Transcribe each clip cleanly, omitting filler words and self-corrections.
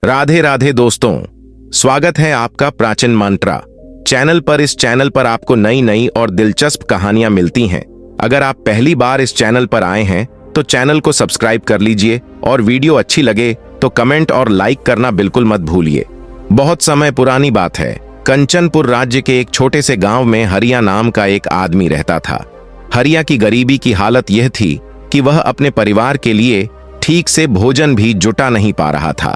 राधे राधे दोस्तों, स्वागत है आपका प्राचीन मंत्रा चैनल पर। इस चैनल पर आपको नई नई और दिलचस्प कहानियां मिलती हैं। अगर आप पहली बार इस चैनल पर आए हैं तो चैनल को सब्सक्राइब कर लीजिए और वीडियो अच्छी लगे तो कमेंट और लाइक करना बिल्कुल मत भूलिए। बहुत समय पुरानी बात है, कंचनपुर राज्य के एक छोटे से गांव में हरिया नाम का एक आदमी रहता था। हरिया की गरीबी की हालत यह थी कि वह अपने परिवार के लिए ठीक से भोजन भी जुटा नहीं पा रहा था।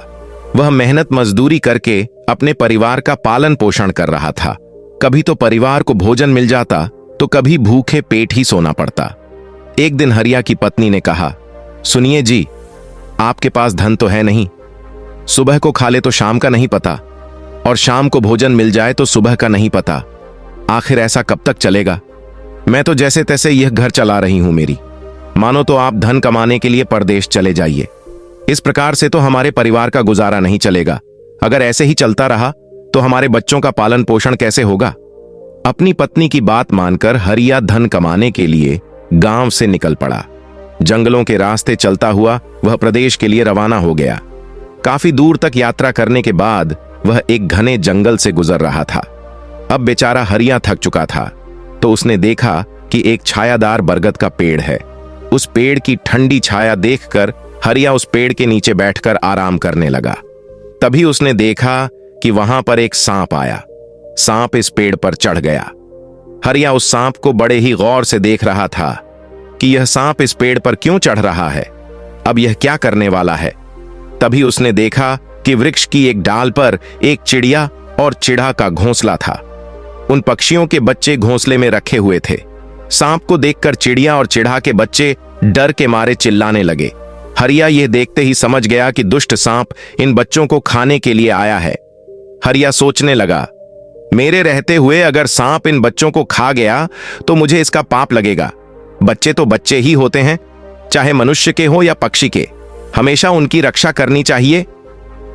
वह मेहनत मजदूरी करके अपने परिवार का पालन पोषण कर रहा था। कभी तो परिवार को भोजन मिल जाता तो कभी भूखे पेट ही सोना पड़ता। एक दिन हरिया की पत्नी ने कहा, सुनिए जी, आपके पास धन तो है नहीं, सुबह को खा ले तो शाम का नहीं पता, और शाम को भोजन मिल जाए तो सुबह का नहीं पता। आखिर ऐसा कब तक चलेगा? मैं तो जैसे तैसे यह घर चला रही हूं मेरी, मानो तो आप धन कमाने के लिए परदेश चले जाइए। इस प्रकार से तो हमारे परिवार का गुजारा नहीं चलेगा। अगर ऐसे ही चलता रहा तो हमारे बच्चों का पालन पोषण कैसे होगा? अपनी पत्नी की बात मानकर हरिया धन कमाने के लिए गांव से निकल पड़ा। जंगलों के रास्ते चलता हुआ वह प्रदेश के लिए रवाना हो गया। काफी दूर तक यात्रा करने के बाद वह एक घने जंगल से गुजर रहा था। अब बेचारा हरिया थक चुका था तो उसने देखा कि एक छायादार बरगद का पेड़ है। उस पेड़ की ठंडी छाया देखकर हरिया उस पेड़ के नीचे बैठकर आराम करने लगा। तभी उसने देखा कि वहां पर एक सांप आया। सांप इस पेड़ पर चढ़ गया। हरिया उस सांप को बड़े ही गौर से देख रहा था कि यह सांप इस पेड़ पर क्यों चढ़ रहा है, अब यह क्या करने वाला है। तभी उसने देखा कि वृक्ष की एक डाल पर एक चिड़िया और चिड़ा का घोंसला था। उन पक्षियों के बच्चे घोंसले में रखे हुए थे। सांप को देखकर चिड़िया और चिड़ा के बच्चे डर के मारे चिल्लाने लगे। हरिया यह देखते ही समझ गया कि दुष्ट सांप इन बच्चों को खाने के लिए आया है। हरिया सोचने लगा, मेरे रहते हुए अगर सांप इन बच्चों को खा गया तो मुझे इसका पाप लगेगा। बच्चे तो बच्चे ही होते हैं, चाहे मनुष्य के हो या पक्षी के, हमेशा उनकी रक्षा करनी चाहिए।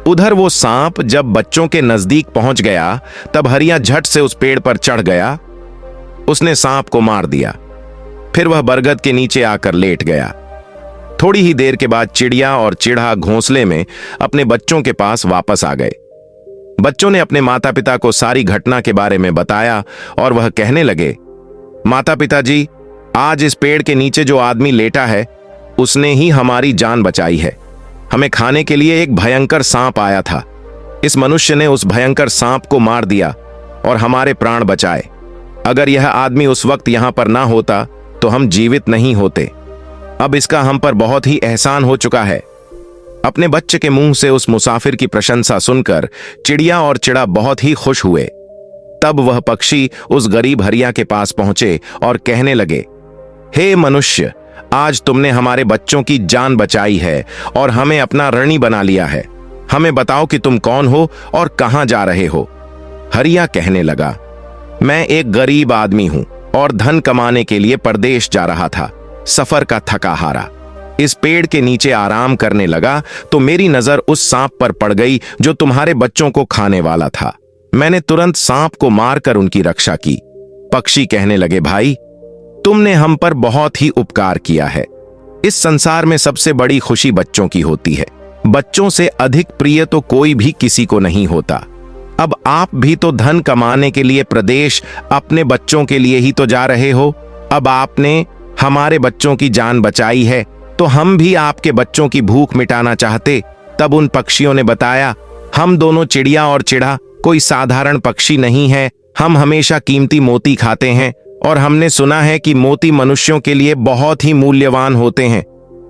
उधर वो सांप जब बच्चों के नजदीक पहुंच गया तब हरिया झट से उस पेड़ पर चढ़ गया। उसने सांप को मार दिया। फिर वह बरगद के नीचे आकर लेट गया। थोड़ी ही देर के बाद चिड़िया और चिड़ा घोंसले में अपने बच्चों के पास वापस आ गए। बच्चों ने अपने माता पिता को सारी घटना के बारे में बताया और वह कहने लगे, माता पिता जी, आज इस पेड़ के नीचे जो आदमी लेटा है उसने ही हमारी जान बचाई है। हमें खाने के लिए एक भयंकर सांप आया था। इस मनुष्य ने उस भयंकर सांप को मार दिया और हमारे प्राण बचाए। अगर यह आदमी उस वक्त यहां पर ना होता तो हम जीवित नहीं होते। अब इसका हम पर बहुत ही एहसान हो चुका है। अपने बच्चे के मुंह से उस मुसाफिर की प्रशंसा सुनकर चिड़िया और चिड़ा बहुत ही खुश हुए। तब वह पक्षी उस गरीब हरिया के पास पहुंचे और कहने लगे, हे मनुष्य, आज तुमने हमारे बच्चों की जान बचाई है और हमें अपना ऋणी बना लिया है। हमें बताओ कि तुम कौन हो और कहां जा रहे हो। हरिया कहने लगा, मैं एक गरीब आदमी हूं और धन कमाने के लिए परदेश जा रहा था। सफर का थका हारा इस पेड़ के नीचे आराम करने लगा तो मेरी नजर उस सांप पर पड़ गई जो तुम्हारे बच्चों को खाने वाला था। मैंने तुरंत सांप को मारकर उनकी रक्षा की। पक्षी कहने लगे, भाई, तुमने हम पर बहुत ही उपकार किया है। इस संसार में सबसे बड़ी खुशी बच्चों की होती है। बच्चों से अधिक प्रिय तो कोई भी किसी को नहीं होता। अब आप भी तो धन कमाने के लिए प्रदेश अपने बच्चों के लिए ही तो जा रहे हो। अब आपने हमारे बच्चों की जान बचाई है तो हम भी आपके बच्चों की भूख मिटाना चाहते। तब उन पक्षियों ने बताया, हम दोनों चिड़िया और चिड़ा कोई साधारण पक्षी नहीं है। हम हमेशा कीमती मोती खाते हैं और हमने सुना है कि मोती मनुष्यों के लिए बहुत ही मूल्यवान होते हैं।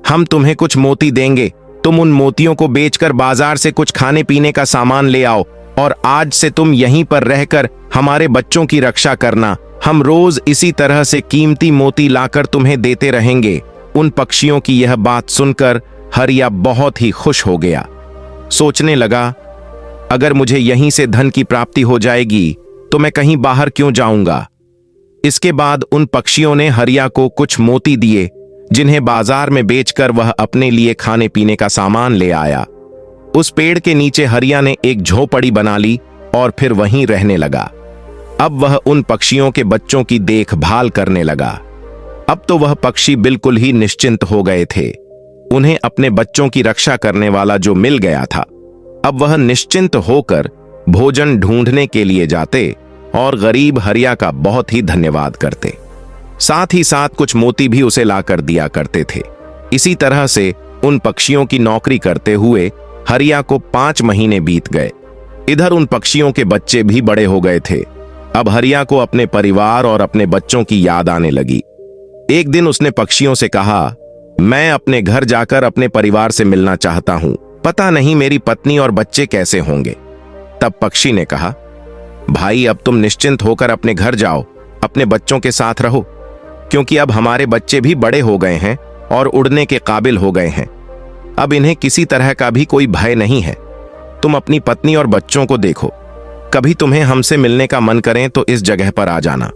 हम तुम्हें कुछ मोती देंगे, तुम उन मोतियों को बेचकर बाजार से कुछ खाने पीने का सामान ले आओ और आज से तुम यहीं पर रहकर हमारे बच्चों की रक्षा करना। हम रोज इसी तरह से कीमती मोती लाकर तुम्हें देते रहेंगे। उन पक्षियों की यह बात सुनकर हरिया बहुत ही खुश हो गया। सोचने लगा, अगर मुझे यहीं से धन की प्राप्ति हो जाएगी तो मैं कहीं बाहर क्यों जाऊंगा। इसके बाद उन पक्षियों ने हरिया को कुछ मोती दिए जिन्हें बाजार में बेचकर वह अपने लिए खाने पीने का सामान ले आया। उस पेड़ के नीचे हरिया ने एक झोपड़ी बना ली और फिर वहीं रहने लगा। अब वह उन पक्षियों के बच्चों की देखभाल करने लगा। अब तो वह पक्षी बिल्कुल ही निश्चिंत हो गए थे। उन्हें अपने बच्चों की रक्षा करने वाला जो मिल गया था अब वह निश्चिंत होकर भोजन ढूंढने के लिए जाते और गरीब हरिया का बहुत ही धन्यवाद करते। साथ ही साथ कुछ मोती भी उसे लाकर दिया करते थे। इसी तरह से उन पक्षियों की नौकरी करते हुए हरिया को 5 महीने बीत गए। इधर उन पक्षियों के बच्चे भी बड़े हो गए थे। अब हरिया को अपने परिवार और अपने बच्चों की याद आने लगी। एक दिन उसने पक्षियों से कहा, मैं अपने घर जाकर अपने परिवार से मिलना चाहता हूं, पता नहीं मेरी पत्नी और बच्चे कैसे होंगे। तब पक्षी ने कहा, भाई अब तुम निश्चिंत होकर अपने घर जाओ, अपने बच्चों के साथ रहो, क्योंकि अब हमारे बच्चे भी बड़े हो गए हैं और उड़ने के काबिल हो गए हैं। अब इन्हें किसी तरह का भी कोई भय नहीं है। तुम अपनी पत्नी और बच्चों को देखो, कभी तुम्हें हमसे मिलने का मन करें तो इस जगह पर आ जाना।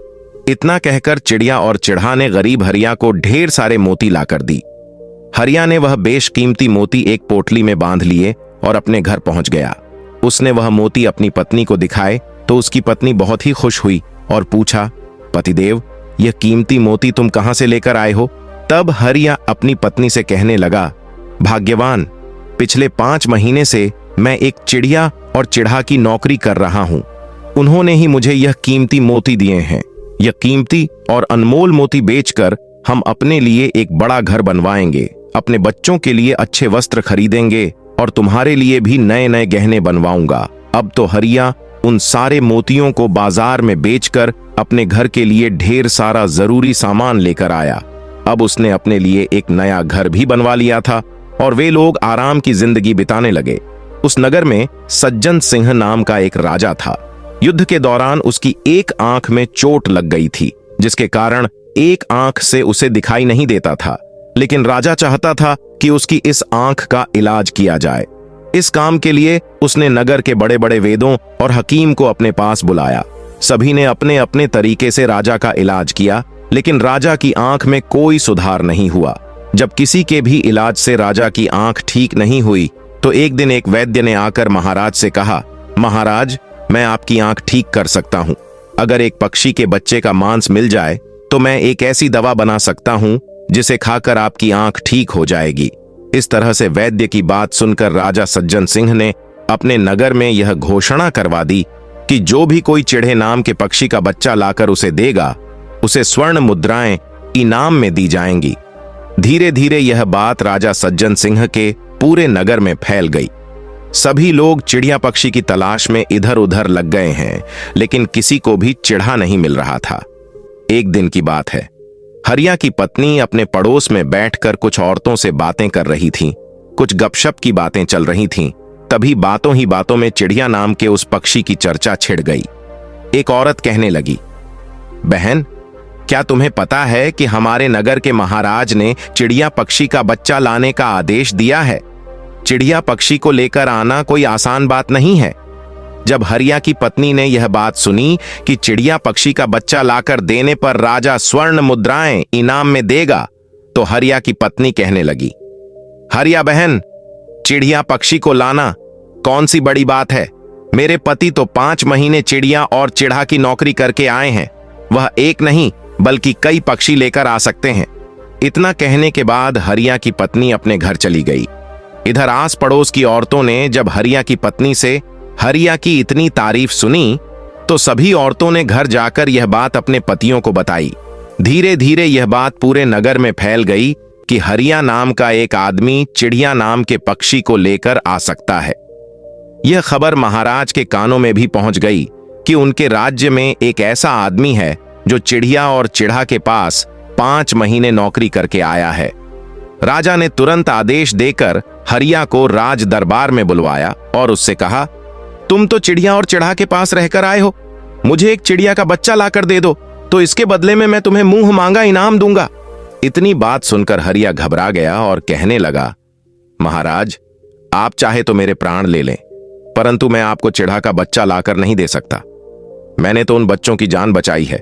इतना कहकर चिड़िया और चिढ़ा ने गरीब हरिया को ढेर सारे मोती लाकर दी। हरिया ने वह बेशकीमती मोती एक पोटली में बांध लिए और अपने घर पहुंच गया। उसने वह मोती अपनी पत्नी को दिखाए तो उसकी पत्नी बहुत ही खुश हुई और पूछा, पतिदेव, यह कीमती मोती तुम कहां से लेकर आए हो? तब हरिया अपनी पत्नी से कहने लगा, भाग्यवान, पिछले 5 महीने से मैं एक चिड़िया और चिढ़ा की नौकरी कर रहा हूं। उन्होंने ही मुझे यह कीमती मोती दिए हैं। यह कीमती और अनमोल मोती बेचकर हम अपने लिए एक बड़ा घर बनवाएंगे, अपने बच्चों के लिए अच्छे वस्त्र खरीदेंगे और तुम्हारे लिए भी नए नए गहने बनवाऊंगा। अब तो हरिया उन सारे मोतियों को बाजार में बेचकर अपने घर के लिए ढेर सारा जरूरी सामान लेकर आया। अब उसने अपने लिए एक नया घर भी बनवा लिया था और वे लोग आराम की जिंदगी बिताने लगे। उस नगर में सज्जन सिंह नाम का एक राजा था। युद्ध के दौरान उसकी एक आंख में चोट लग गई थी, जिसके कारण एक आंख से उसे दिखाई नहीं देता था। लेकिन राजा चाहता था कि उसकी इस आंख का इलाज किया जाए। इस काम के लिए उसने नगर के बड़े बड़े वेदों और हकीम को अपने पास बुलाया। सभी ने अपने अपने तरीके से राजा का इलाज किया, लेकिन राजा की आंख में कोई सुधार नहीं हुआ। जब किसी के भी इलाज से राजा की आंख ठीक नहीं हुई तो एक दिन एक वैद्य ने आकर महाराज से कहा, महाराज, मैं आपकी आंख ठीक कर सकता हूं। अगर एक पक्षी के बच्चे का मांस मिल जाए तो मैं एक ऐसी दवा बना सकता हूं जिसे खाकर आपकी आंख ठीक हो जाएगी। इस तरह से वैद्य की बात सुनकर राजा सज्जन सिंह ने अपने नगर में यह घोषणा करवा दी कि जो भी कोई चिढ़े नाम के पक्षी का बच्चा लाकर उसे देगा, उसे स्वर्ण मुद्राएं इनाम में दी जाएंगी। धीरे धीरे यह बात राजा सज्जन सिंह के पूरे नगर में फैल गई। सभी लोग चिड़िया पक्षी की तलाश में इधर उधर लग गए हैं, लेकिन किसी को भी चिढ़ा नहीं मिल रहा था। एक दिन की बात है, हरिया की पत्नी अपने पड़ोस में बैठकर कुछ औरतों से बातें कर रही थीं। कुछ गपशप की बातें चल रही थीं। तभी बातों ही बातों में चिड़िया नाम के उस पक्षी की चर्चा छिड़ गई। एक औरत कहने लगी, बहन, क्या तुम्हें पता है कि हमारे नगर के महाराज ने चिड़िया पक्षी का बच्चा लाने का आदेश दिया है? चिड़िया पक्षी को लेकर आना कोई आसान बात नहीं है। जब हरिया की पत्नी ने यह बात सुनी कि चिड़िया पक्षी का बच्चा लाकर देने पर राजा स्वर्ण मुद्राएं इनाम में देगा, तो हरिया की पत्नी कहने लगी, हरिया बहन, चिड़िया पक्षी को लाना कौन सी बड़ी बात है? मेरे पति तो 5 महीने चिड़िया और चिढ़ा की नौकरी करके आए हैं। वह एक नहीं बल्कि कई पक्षी लेकर आ सकते हैं। इतना कहने के बाद हरिया की पत्नी अपने घर चली गई। इधर आस पड़ोस की औरतों ने जब हरिया की पत्नी से हरिया की इतनी तारीफ सुनी तो सभी औरतों ने घर जाकर यह बात अपने पतियों को बताई। धीरे धीरे यह बात पूरे नगर में फैल गई कि हरिया नाम का एक आदमी चिड़िया नाम के पक्षी को लेकर आ सकता है। यह खबर महाराज के कानों में भी पहुंच गई कि उनके राज्य में एक ऐसा आदमी है जो चिड़िया और चिढ़ा के पास 5 महीने नौकरी करके आया है। राजा ने तुरंत आदेश देकर हरिया को राज दरबार में बुलवाया और उससे कहा, तुम तो चिड़िया और चिढ़ा के पास रहकर आए हो, मुझे एक चिड़िया का बच्चा लाकर दे दो, तो इसके बदले में मैं तुम्हें मुंह मांगा इनाम दूंगा। इतनी बात सुनकर हरिया घबरा गया और कहने लगा, महाराज, आप चाहे तो मेरे प्राण ले लें, परंतु मैं आपको चिढ़ा का बच्चा लाकर नहीं दे सकता। मैंने तो उन बच्चों की जान बचाई है,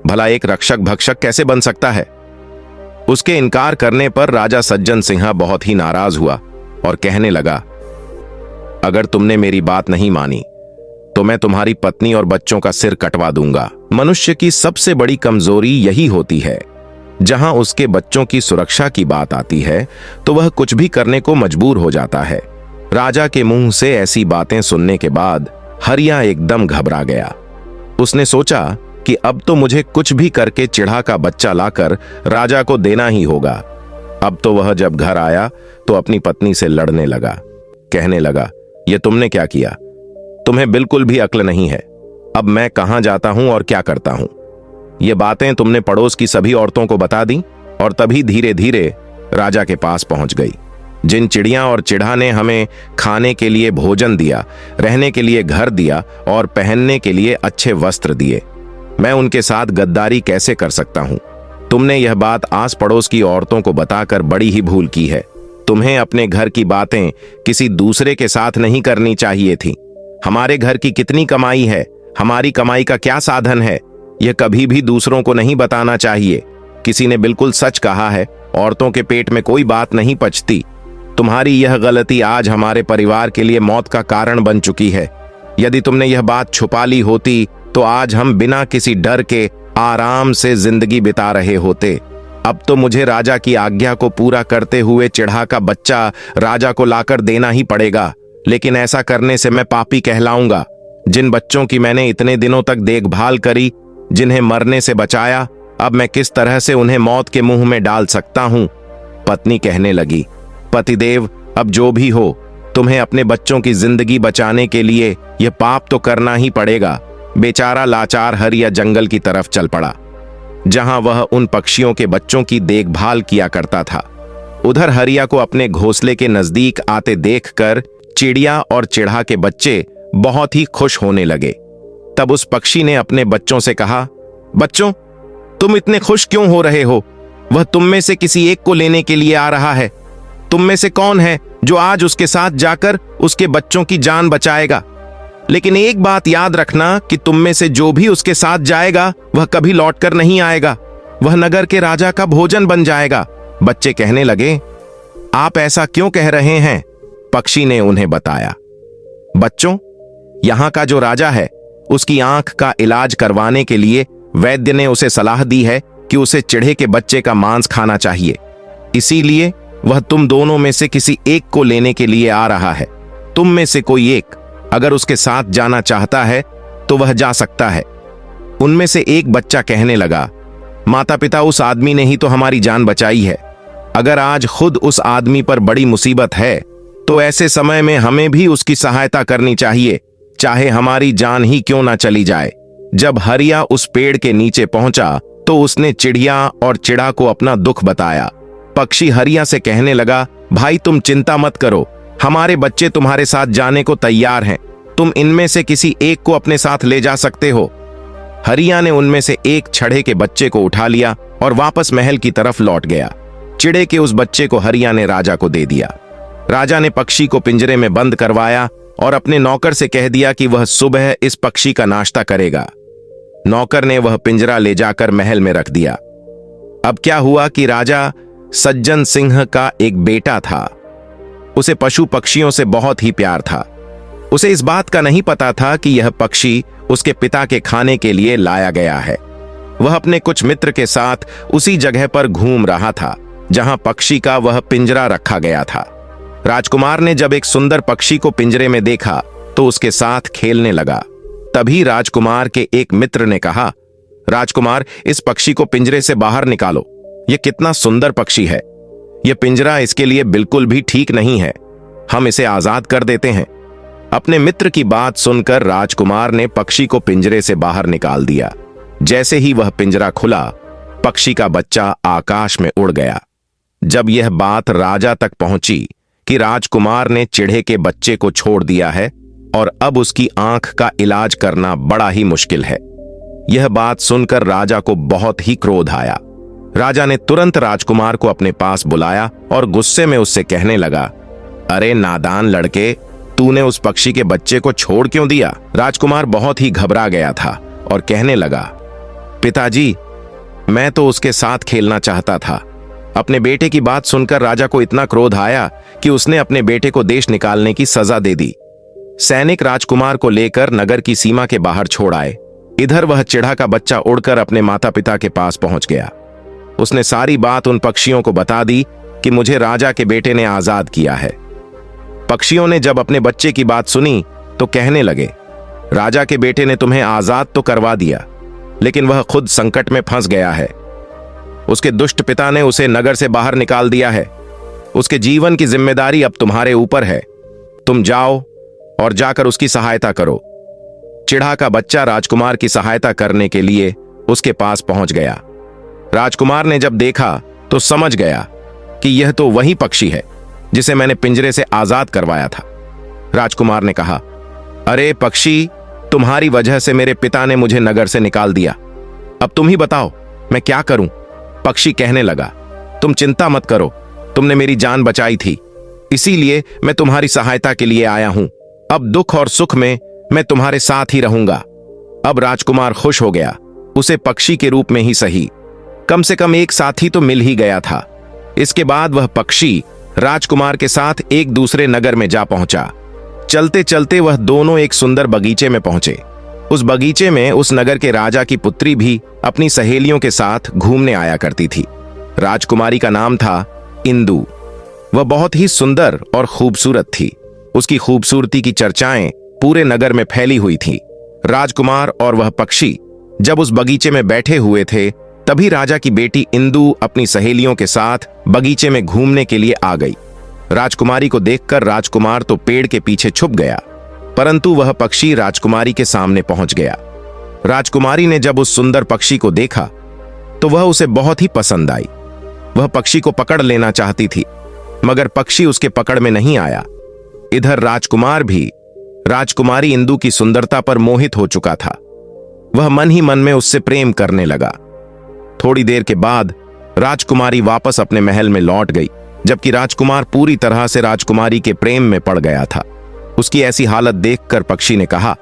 भला एक रक्षक भक्षक कैसे बन सकता है? उसके इनकार करने पर राजा सज्जन सिंह बहुत ही नाराज हुआ और कहने लगा, अगर तुमने मेरी बात नहीं मानी तो मैं तुम्हारी पत्नी और बच्चों का सिर कटवा दूंगा। मनुष्य की सबसे बड़ी कमजोरी यही होती है, जहां उसके बच्चों की सुरक्षा की बात आती है तो वह कुछ भी करने को मजबूर हो जाता है। राजा के मुंह से ऐसी बातें सुनने के बाद हरिया एकदम घबरा गया। उसने सोचा कि अब तो मुझे कुछ भी करके चिढ़ा का बच्चा लाकर राजा को देना ही होगा। अब तो वह जब घर आया तो अपनी पत्नी से लड़ने लगा, कहने लगा, ये तुमने क्या किया? तुम्हें बिल्कुल भी अक्ल नहीं है। अब मैं कहां जाता हूं और क्या करता हूं? ये बातें तुमने पड़ोस की सभी औरतों को बता दी और तभी धीरे धीरे राजा के पास पहुंच गई। जिन चिड़िया और चिढ़ा ने हमें खाने के लिए भोजन दिया, रहने के लिए घर दिया और पहनने के लिए अच्छे वस्त्र दिए, मैं उनके साथ गद्दारी कैसे कर सकता हूं? तुमने यह बात आस पड़ोस की औरतों को बताकर बड़ी ही भूल की है। तुम्हें अपने घर की बातें किसी दूसरे के साथ नहीं करनी चाहिए थी। हमारे घर की कितनी कमाई है, हमारी कमाई का क्या साधन है, यह कभी भी दूसरों को नहीं बताना चाहिए। किसी ने बिल्कुल सच कहा है, औरतों के पेट में कोई बात नहीं पचती। तुम्हारी यह गलती आज हमारे परिवार के लिए मौत का कारण बन चुकी है। यदि तुमने यह बात छुपा ली होती तो आज हम बिना किसी डर के आराम से जिंदगी बिता रहे होते। अब तो मुझे राजा की आज्ञा को पूरा करते हुए चिढ़ा का बच्चा राजा को लाकर देना ही पड़ेगा, लेकिन ऐसा करने से मैं पापी कहलाऊंगा। जिन बच्चों की मैंने इतने दिनों तक देखभाल करी, जिन्हें मरने से बचाया, अब मैं किस तरह से उन्हें मौत के मुंह में डाल सकता हूं? पत्नी कहने लगी, पतिदेव, अब जो भी हो, तुम्हें अपने बच्चों की जिंदगी बचाने के लिए यह पाप तो करना ही पड़ेगा। बेचारा लाचार हरिया जंगल की तरफ चल पड़ा, जहां वह उन पक्षियों के बच्चों की देखभाल किया करता था। उधर हरिया को अपने घोंसले के नजदीक आते देखकर चिड़िया और चिढ़ा के बच्चे बहुत ही खुश होने लगे। तब उस पक्षी ने अपने बच्चों से कहा, बच्चों, तुम इतने खुश क्यों हो रहे हो? वह तुम में से किसी एक को लेने के लिए आ रहा है। तुम में से कौन है जो आज उसके साथ जाकर उसके बच्चों की जान बचाएगा? लेकिन एक बात याद रखना कि तुम में से जो भी उसके साथ जाएगा वह कभी लौटकर नहीं आएगा। वह नगर के राजा का भोजन बन जाएगा। बच्चे कहने लगे, आप ऐसा क्यों कह रहे हैं? पक्षी ने उन्हें बताया, बच्चों, यहां का जो राजा है, उसकी आंख का इलाज करवाने के लिए वैद्य ने उसे सलाह दी है कि उसे चिढ़े के बच्चे का मांस खाना चाहिए। इसीलिए वह तुम दोनों में से किसी एक को लेने के लिए आ रहा है। तुम में से कोई एक अगर उसके साथ जाना चाहता है तो वह जा सकता है। उनमें से एक बच्चा कहने लगा, माता पिता, उस आदमी ने ही तो हमारी जान बचाई है। अगर आज खुद उस आदमी पर बड़ी मुसीबत है तो ऐसे समय में हमें भी उसकी सहायता करनी चाहिए, चाहे हमारी जान ही क्यों ना चली जाए। जब हरिया उस पेड़ के नीचे पहुंचा तो उसने चिड़िया और चिढ़ा को अपना दुख बताया। पक्षी हरिया से कहने लगा, भाई, तुम चिंता मत करो, हमारे बच्चे तुम्हारे साथ जाने को तैयार हैं। तुम इनमें से किसी एक को अपने साथ ले जा सकते हो। हरिया ने उनमें से एक छड़े के बच्चे को उठा लिया और वापस महल की तरफ लौट गया। चिड़े के उस बच्चे को हरिया ने राजा को दे दिया। राजा ने पक्षी को पिंजरे में बंद करवाया और अपने नौकर से कह दिया कि वह सुबह इस पक्षी का नाश्ता करेगा। नौकर ने वह पिंजरा ले जाकर महल में रख दिया। अब क्या हुआ कि राजा सज्जन सिंह का एक बेटा था। उसे पशु पक्षियों से बहुत ही प्यार था। उसे इस बात का नहीं पता था कि यह पक्षी उसके पिता के खाने के लिए लाया गया है। वह अपने कुछ मित्र के साथ उसी जगह पर घूम रहा था जहां पक्षी का वह पिंजरा रखा गया था। राजकुमार ने जब एक सुंदर पक्षी को पिंजरे में देखा तो उसके साथ खेलने लगा। तभी राजकुमार के एक मित्र ने कहा, राजकुमार, इस पक्षी को पिंजरे से बाहर निकालो। यह कितना सुंदर पक्षी है। यह पिंजरा इसके लिए बिल्कुल भी ठीक नहीं है। हम इसे आजाद कर देते हैं। अपने मित्र की बात सुनकर राजकुमार ने पक्षी को पिंजरे से बाहर निकाल दिया। जैसे ही वह पिंजरा खुला, पक्षी का बच्चा आकाश में उड़ गया। जब यह बात राजा तक पहुंची कि राजकुमार ने चिढ़े के बच्चे को छोड़ दिया है और अब उसकी आंख का इलाज करना बड़ा ही मुश्किल है, यह बात सुनकर राजा को बहुत ही क्रोध आया। राजा ने तुरंत राजकुमार को अपने पास बुलाया और गुस्से में उससे कहने लगा, अरे नादान लड़के, तूने उस पक्षी के बच्चे को छोड़ क्यों दिया? राजकुमार बहुत ही घबरा गया था और कहने लगा, पिताजी, मैं तो उसके साथ खेलना चाहता था। अपने बेटे की बात सुनकर राजा को इतना क्रोध आया कि उसने अपने बेटे को देश निकालने की सजा दे दी। सैनिक राजकुमार को लेकर नगर की सीमा के बाहर छोड़ आए। इधर वह चिढ़ा का बच्चा उड़कर अपने माता पिता के पास पहुंच गया। उसने सारी बात उन पक्षियों को बता दी कि मुझे राजा के बेटे ने आजाद किया है। पक्षियों ने जब अपने बच्चे की बात सुनी तो कहने लगे, राजा के बेटे ने तुम्हें आजाद तो करवा दिया, लेकिन वह खुद संकट में फंस गया है। उसके दुष्ट पिता ने उसे नगर से बाहर निकाल दिया है। उसके जीवन की जिम्मेदारी अब तुम्हारे ऊपर है। तुम जाओ और जाकर उसकी सहायता करो। चिढ़ा का बच्चा राजकुमार की सहायता करने के लिए उसके पास पहुंच गया। राजकुमार ने जब देखा तो समझ गया कि यह तो वही पक्षी है जिसे मैंने पिंजरे से आजाद करवाया था। राजकुमार ने कहा, अरे पक्षी, तुम्हारी वजह से मेरे पिता ने मुझे नगर से निकाल दिया। अब तुम ही बताओ मैं क्या करूं? पक्षी कहने लगा, तुम चिंता मत करो, तुमने मेरी जान बचाई थी, इसीलिए मैं तुम्हारी सहायता के लिए आया हूं। अब दुख और सुख में मैं तुम्हारे साथ ही रहूंगा। अब राजकुमार खुश हो गया। उसे पक्षी के रूप में ही सही, कम से कम एक साथी तो मिल ही गया था। इसके बाद वह पक्षी राजकुमार के साथ एक दूसरे नगर में जा पहुंचा। चलते चलते वह दोनों एक सुंदर बगीचे में पहुंचे। उस बगीचे में उस नगर के राजा की पुत्री भी अपनी सहेलियों के साथ घूमने आया करती थी। राजकुमारी का नाम था इंदु। वह बहुत ही सुंदर और खूबसूरत थी। उसकी खूबसूरती की चर्चाएं पूरे नगर में फैली हुई थी। राजकुमार और वह पक्षी जब उस बगीचे में बैठे हुए थे, तभी राजा की बेटी इंदु अपनी सहेलियों के साथ बगीचे में घूमने के लिए आ गई। राजकुमारी को देखकर राजकुमार तो पेड़ के पीछे छुप गया, परंतु वह पक्षी राजकुमारी के सामने पहुंच गया। राजकुमारी ने जब उस सुंदर पक्षी को देखा तो वह उसे बहुत ही पसंद आई। वह पक्षी को पकड़ लेना चाहती थी, मगर पक्षी उसके पकड़ में नहीं आया। इधर राजकुमार भी राजकुमारी इंदु की सुंदरता पर मोहित हो चुका था। वह मन ही मन में उससे प्रेम करने लगा। थोड़ी देर के बाद राजकुमारी वापस अपने महल में लौट गई, जबकि राजकुमार पूरी तरह से राजकुमारी के प्रेम में पड़ गया था। उसकी ऐसी हालत देखकर पक्षी ने कहा,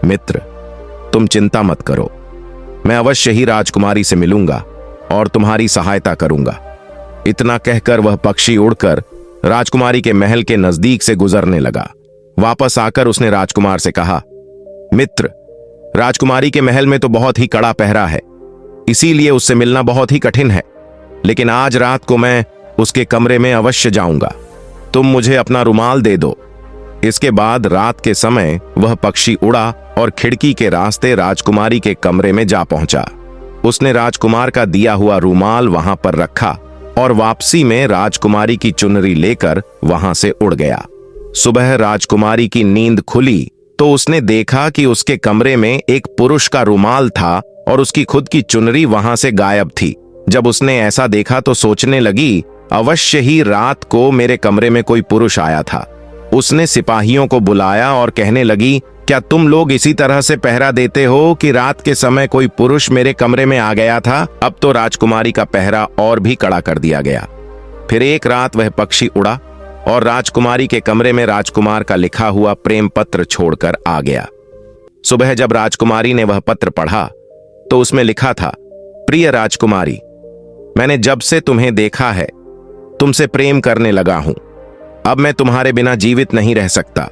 मित्र, तुम चिंता मत करो, मैं अवश्य ही राजकुमारी से मिलूंगा और तुम्हारी सहायता करूंगा। इतना कहकर वह पक्षी उड़कर राजकुमारी के महल के नजदीक से गुजरने लगा। वापस आकर उसने राजकुमार से कहा, मित्र, राजकुमारी के महल में तो बहुत ही कड़ा पहरा है, इसीलिए उससे मिलना बहुत ही कठिन है, लेकिन आज रात को मैं उसके कमरे में अवश्य जाऊंगा। तुम मुझे अपना रुमाल दे दो। इसके बाद रात के समय वह पक्षी उड़ा और खिड़की के रास्ते राजकुमारी के कमरे में जा पहुंचा। उसने राजकुमार का दिया हुआ रुमाल वहां पर रखा और वापसी में राजकुमारी की चुनरी लेकर वहां से उड़ गया। सुबह राजकुमारी की नींद खुली तो उसने देखा कि उसके कमरे में एक पुरुष का रुमाल था और उसकी खुद की चुनरी वहां से गायब थी। जब उसने ऐसा देखा तो सोचने लगी, अवश्य ही रात को मेरे कमरे में कोई पुरुष आया था। उसने सिपाहियों को बुलाया और कहने लगी, क्या तुम लोग इसी तरह से पहरा देते हो कि रात के समय कोई पुरुष मेरे कमरे में आ गया था? अब तो राजकुमारी का पहरा और भी कड़ा कर दिया गया। फिर एक रात वह पक्षी उड़ा और राजकुमारी के कमरे में राजकुमार का लिखा हुआ प्रेम पत्र छोड़कर आ गया। सुबह जब राजकुमारी ने वह पत्र पढ़ा तो उसमें लिखा था, प्रिय राजकुमारी, मैंने जब से तुम्हें देखा है तुमसे प्रेम करने लगा हूं। अब मैं तुम्हारे बिना जीवित नहीं रह सकता।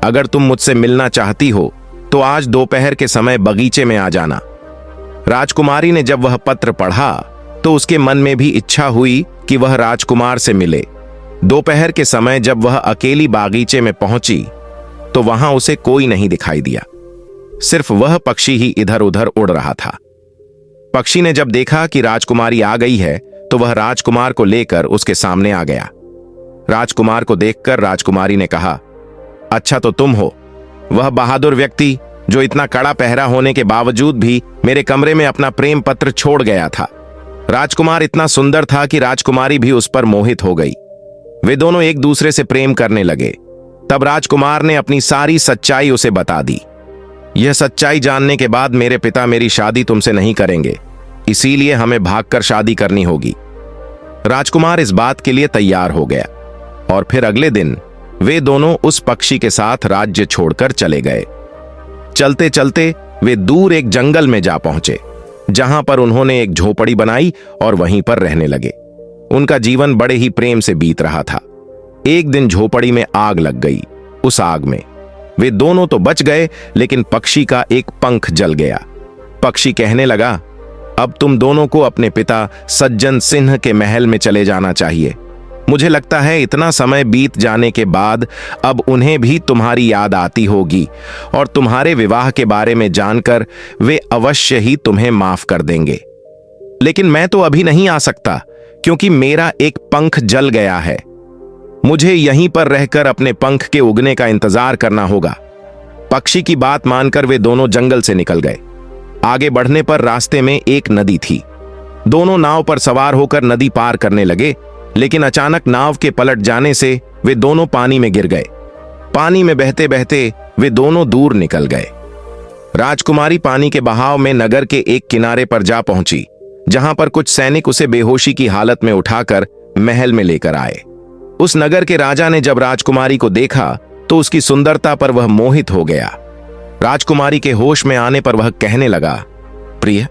अगर तुम मुझसे मिलना चाहती हो तो आज दोपहर के समय बगीचे में आ जाना। राजकुमारी ने जब वह पत्र पढ़ा तो उसके मन में भी इच्छा हुई कि वह राजकुमार से मिले। दोपहर के समय जब वह अकेली बागीचे में पहुंची तो वहां उसे कोई नहीं दिखाई दिया, सिर्फ वह पक्षी ही इधर उधर उड़ रहा था। पक्षी ने जब देखा कि राजकुमारी आ गई है तो वह राजकुमार को लेकर उसके सामने आ गया। राजकुमार को देखकर राजकुमारी ने कहा, अच्छा तो तुम हो वह बहादुर व्यक्ति जो इतना कड़ा पहरा होने के बावजूद भी मेरे कमरे में अपना प्रेम पत्र छोड़ गया था। राजकुमार इतना सुंदर था कि राजकुमारी भी उस पर मोहित हो गई। वे दोनों एक दूसरे से प्रेम करने लगे। तब राजकुमार ने अपनी सारी सच्चाई उसे बता दी। यह सच्चाई जानने के बाद मेरे पिता मेरी शादी तुमसे नहीं करेंगे, इसीलिए हमें भागकर शादी करनी होगी। राजकुमार इस बात के लिए तैयार हो गया और फिर अगले दिन वे दोनों उस पक्षी के साथ राज्य छोड़कर चले गए। चलते चलते वे दूर एक जंगल में जा पहुंचे, जहां पर उन्होंने एक झोपड़ी बनाई और वहीं पर रहने लगे। उनका जीवन बड़े ही प्रेम से बीत रहा था। एक दिन झोपड़ी में आग लग गई। उस आग में वे दोनों तो बच गए, लेकिन पक्षी का एक पंख जल गया। पक्षी कहने लगा, अब तुम दोनों को अपने पिता सज्जन सिंह के महल में चले जाना चाहिए। मुझे लगता है इतना समय बीत जाने के बाद अब उन्हें भी तुम्हारी याद आती होगी और तुम्हारे विवाह के बारे में जानकर वे अवश्य ही तुम्हें माफ कर देंगे। लेकिन मैं तो अभी नहीं आ सकता क्योंकि मेरा एक पंख जल गया है। मुझे यहीं पर रहकर अपने पंख के उगने का इंतजार करना होगा। पक्षी की बात मानकर वे दोनों जंगल से निकल गए। आगे बढ़ने पर रास्ते में एक नदी थी। दोनों नाव पर सवार होकर नदी पार करने लगे, लेकिन अचानक नाव के पलट जाने से वे दोनों पानी में गिर गए। पानी में बहते बहते वे दोनों दूर निकल गए। राजकुमारी पानी के बहाव में नगर के एक किनारे पर जा पहुंची, जहां पर कुछ सैनिक उसे बेहोशी की हालत में उठाकर महल में लेकर आए। उस नगर के राजा ने जब राजकुमारी को देखा तो उसकी सुंदरता पर वह मोहित हो गया। राजकुमारी के होश में आने पर वह कहने लगा, प्रिय,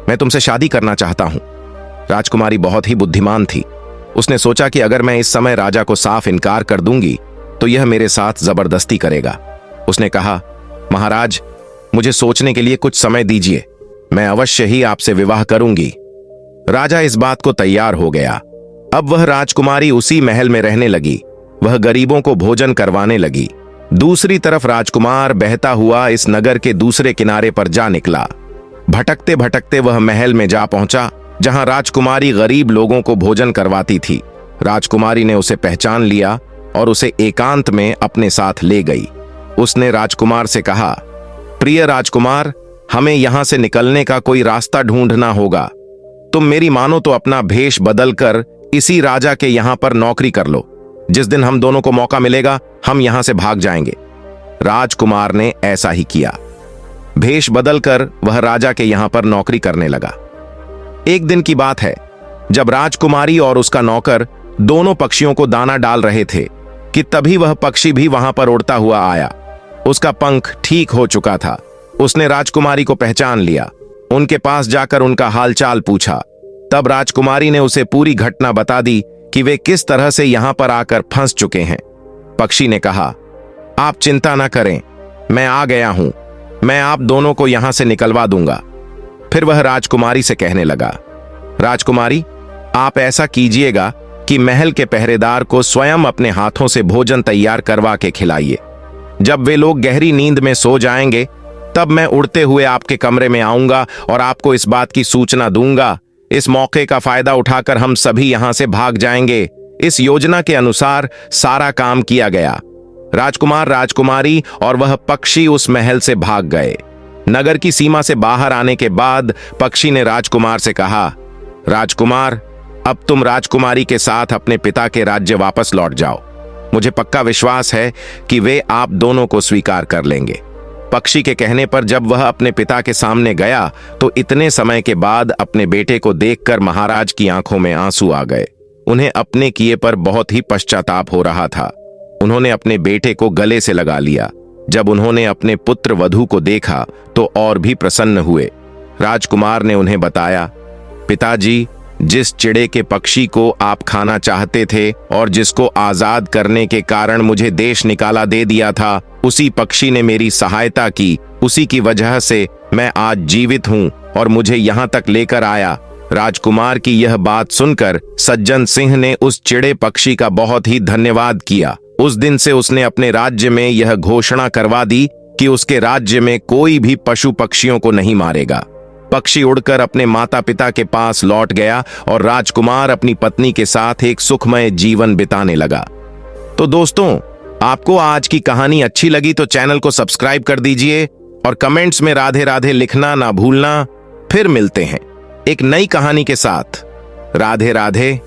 मैं तुमसे शादी करना चाहता हूं। राजकुमारी बहुत ही बुद्धिमान थी। उसने सोचा कि अगर मैं इस समय राजा को साफ इनकार कर दूंगी तो यह मेरे साथ जबरदस्ती करेगा। उसने कहा, महाराज, मुझे सोचने के लिए कुछ समय दीजिए, मैं अवश्य ही आपसे विवाह करूंगी। राजा इस बात को तैयार हो गया। अब वह राजकुमारी उसी महल में रहने लगी। वह गरीबों को भोजन करवाने लगी। दूसरी तरफ राजकुमार बहता हुआ इस नगर के दूसरे किनारे पर जा निकला। भटकते भटकते वह महल में जा पहुंचा, जहां राजकुमारी गरीब लोगों को भोजन करवाती थी। राजकुमारी ने उसे पहचान लिया और उसे एकांत में अपने साथ ले गई। उसने राजकुमार से कहा, प्रिय राजकुमार, हमें यहां से निकलने का कोई रास्ता ढूंढना होगा। तुम मेरी मानो तो अपना भेष बदलकर इसी राजा के यहां पर नौकरी कर लो। जिस दिन हम दोनों को मौका मिलेगा हम यहां से भाग जाएंगे। राजकुमार ने ऐसा ही किया। भेष बदलकर वह राजा के यहां पर नौकरी करने लगा। एक दिन की बात है, जब राजकुमारी और उसका नौकर दोनों पक्षियों को दाना डाल रहे थे कि तभी वह पक्षी भी वहां पर उड़ता हुआ आया। उसका पंख ठीक हो चुका था। उसने राजकुमारी को पहचान लिया। उनके पास जाकर उनका हालचाल पूछा। तब राजकुमारी ने उसे पूरी घटना बता दी कि वे किस तरह से यहां पर आकर फंस चुके हैं। पक्षी ने कहा, आप चिंता न करें, मैं आ गया हूं। मैं आप दोनों को यहां से निकलवा दूंगा। फिर वह राजकुमारी से कहने लगा, राजकुमारी, आप ऐसा कीजिएगा कि महल के पहरेदार को स्वयं अपने हाथों से भोजन तैयार करवा के खिलाइए। जब वे लोग गहरी नींद में सो जाएंगे तब मैं उड़ते हुए आपके कमरे में आऊंगा और आपको इस बात की सूचना दूंगा। इस मौके का फायदा उठाकर हम सभी यहां से भाग जाएंगे। इस योजना के अनुसार सारा काम किया गया। राजकुमार, राजकुमारी और वह पक्षी उस महल से भाग गए। नगर की सीमा से बाहर आने के बाद पक्षी ने राजकुमार से कहा, राजकुमार, अब तुम राजकुमारी के साथ अपने पिता के राज्य वापस लौट जाओ। मुझे पक्का विश्वास है कि वे आप दोनों को स्वीकार कर लेंगे। पक्षी के कहने पर जब वह अपने पिता के सामने गया तो इतने समय के बाद अपने बेटे को देखकर महाराज की आंखों में आंसू आ गए। उन्हें अपने किए पर बहुत ही पश्चाताप हो रहा था। उन्होंने अपने बेटे को गले से लगा लिया। जब उन्होंने अपने पुत्र वधू को देखा तो और भी प्रसन्न हुए। राजकुमार ने उन्हें बताया, पिताजी, जिस चिड़े के पक्षी को आप खाना चाहते थे और जिसको आजाद करने के कारण मुझे देश निकाला दे दिया था, उसी पक्षी ने मेरी सहायता की। उसी की वजह से मैं आज जीवित हूं और मुझे यहां तक लेकर आया। राजकुमार की यह बात सुनकर सज्जन सिंह ने उस चिड़े पक्षी का बहुत ही धन्यवाद किया। उस दिन से उसने अपने राज्य में यह घोषणा करवा दी कि उसके राज्य में कोई भी पशु पक्षियों को नहीं मारेगा। पक्षी उड़कर अपने माता पिता के पास लौट गया और राजकुमार अपनी पत्नी के साथ एक सुखमय जीवन बिताने लगा। तो दोस्तों, आपको आज की कहानी अच्छी लगी तो चैनल को सब्सक्राइब कर दीजिए और कमेंट्स में राधे राधे लिखना ना भूलना। फिर मिलते हैं एक नई कहानी के साथ। राधे राधे।